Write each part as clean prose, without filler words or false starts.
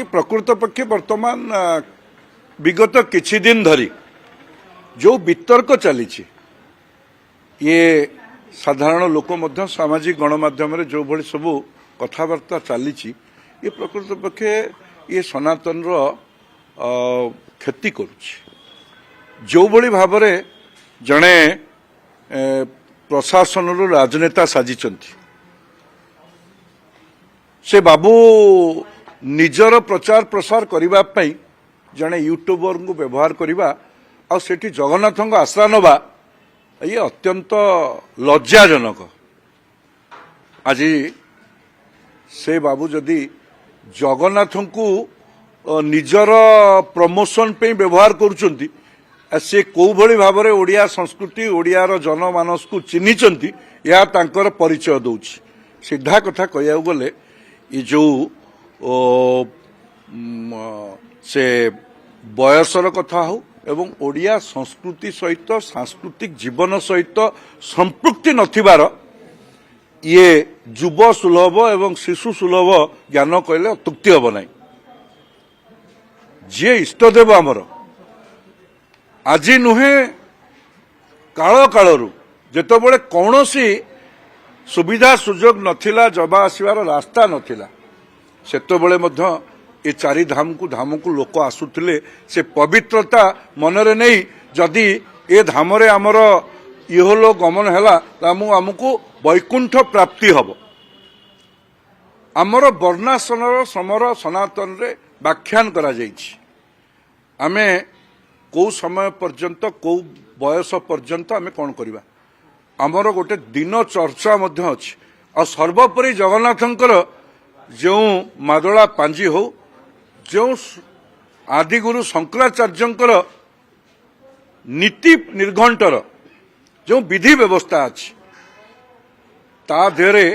प्रकृत पक्षे वर्तमान विगत किछि दिन धरी जो वितर्क चली ये साधारण लोक मध्य सामाजिक गणमाध्यम जो भली सब कथबार्ता चली ये प्रकृत पक्षे ये सनातन क्षति करुछि जो भली भाव जड़े प्रशासन राजनेता साजिचंती से बाबू निजर प्रचार प्रसार करने जड़े यूट्यूबर को व्यवहार करवा आ सेठी जगन्नाथ आश्रा नवा ये अत्यंत लज्जाजनक। आज से बाबू जदि जगन्नाथ को निजर प्रमोशन पे व्यवहार करुचंती से कौ भली भाव में ओडिया संस्कृति ओडियार जनमानस को चिन्हिचंती या तांकर परिचय दउछि। सीधा कथा कहया गले ये जो से बयसर कथा हो एवं ओडिया संस्कृति सहित सांस्कृतिक जीवन सहित संपृक्ति नथिबार ये युव सुलभ एवं शिशु सुलभ ज्ञान कहले अत्युक्ति हम ना। जी इष्टदेव आमर आज नुहे काल कालरू जेतबेले कौनसी सुविधा सुजोग नथिला जबा आसबार रास्ता नथिला सेतबेले मध्य ये चारि धाम को लोक आसुथिले से पवित्रता मनरे नहीं जदि ए धाम रे आमर इहोलो गमन हैला आमको वैकुंठ प्राप्ति हब। आमर वर्णाश्रम समर सनातन रे व्याख्यान करा जाइछि आमे कौ समय पर्यंत कौ बयस पर्यंत आमे कौन करबा आमर गोटे दिन चर्चा मध्य अछि और सर्वोपरि जगन्नाथंकर जो मादला पांजी हो जो आदिगुरु शंकराचार्यंकर नीति निर्घंटर जो विधि व्यवस्था अछि ता देहरे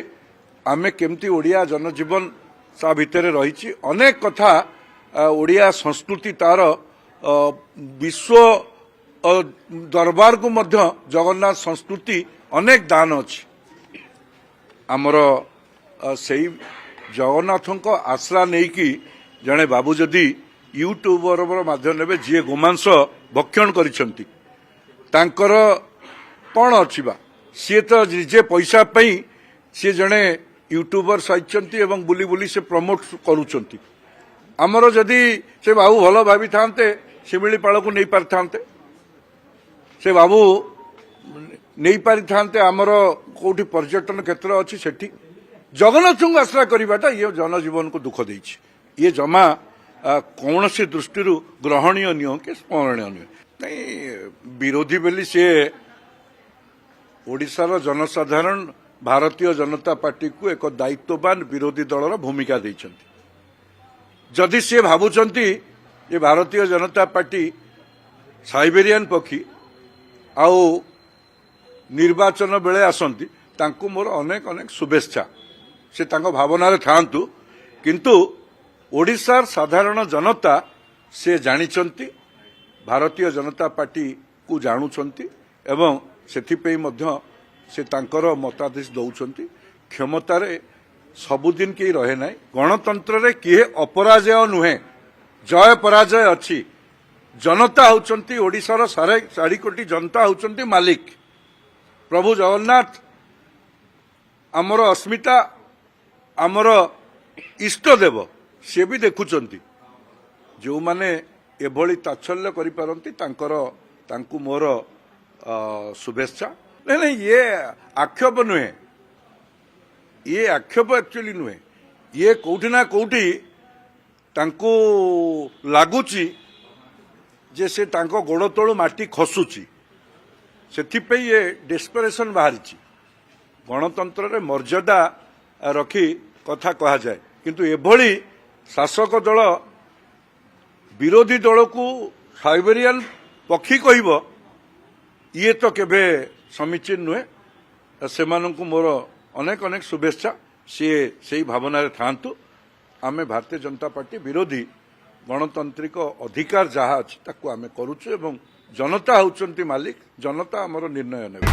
आमे केमती ओडिया जनजीवन सा भितरे रहिछि अनेक कथा ओडिया संस्कृति तार विश्व दरबार को मध्य जगन्नाथ संस्कृति अनेक दान अछि आमर से जगन्नाथ आश्रा नहीं कि जड़े बाबू जदि यूट्यूबर माध्यम जी गोमांस भक्षण करिसेंती तांकर कौन अच्छी सी तो निजे पैसा पाई सी जड़े यूट्यूबर साइचंती एवं बुली बुली से प्रमोट करुचंती आमर जदि से बाबू भल भावी थांते शिमिलीपाल को नहीं पारि थांते से बाबू नहीं पारि थांते आमर कोठी पर्यटन क्षेत्र अच्छी सेठी जगन्नाथ को आश्रा करवाटा ये जनजीवन को दुख देछि ये जमा कौन से दृष्टि ग्रहणीय नुह कि स्मरणीय नुहे नहीं विरोधी बेली सी ओडिशार जनसाधारण भारतीय जनता पार्टी को एक दायित्ववान विरोधी दलर भूमिका देइछन्ति जदि सी भावुचंती ये भारतीय जनता पार्टी साइबेरियन पक्षी आउ निर्वाचन बेले आसंती तांको मोर अनेक अनेक शुभेच्छा से तांको भावना रे थांतु किंतु ओडिशार साधारण जनता से जानिचंती भारतीय जनता पार्टी को जानुचंती एवं सेथिपई मध्य से तांकर मतादेश दौचंती क्षमतारे सबुदिन के रहे ना गणतंत्र रे किए अपराजय नुहे जय पराजय अच्छी जनता होचंती ओडिशार 4.5 कोटी जनता होचंती मालिक प्रभु जगन्नाथ आमर अस्मिता आमर इष्टदेव सी भी देखुचंती जो माने एभली ताच्छल्य करि पारंती तांकु मोर शुभेच्छा नहीं ये आक्षेप नुहे ये आक्षेप एक्चुअली नुहे ये कोठी ना कोठी तांको लागुची जे से तांको गोड़ तळु माटी खसुची सेथिपई ये डेस्परेशन बाहरी गणतंत्र रे मर्यादा रखी कथा कहा जाए किंतु एभली शासक दल विरोधी दल को साइबेरियन पक्षी कहब ये तो केबे समीचीन नुहे से मोर अनेक अनेक शुभेच्छा सी से भावना रे थांतु आमे भारतीय जनता पार्टी विरोधी गणतांत्रिक अधिकार जहाँ अच्छी आमे करुचु एवं जनता होचंती मालिक जनता आमर निर्णय नेबे।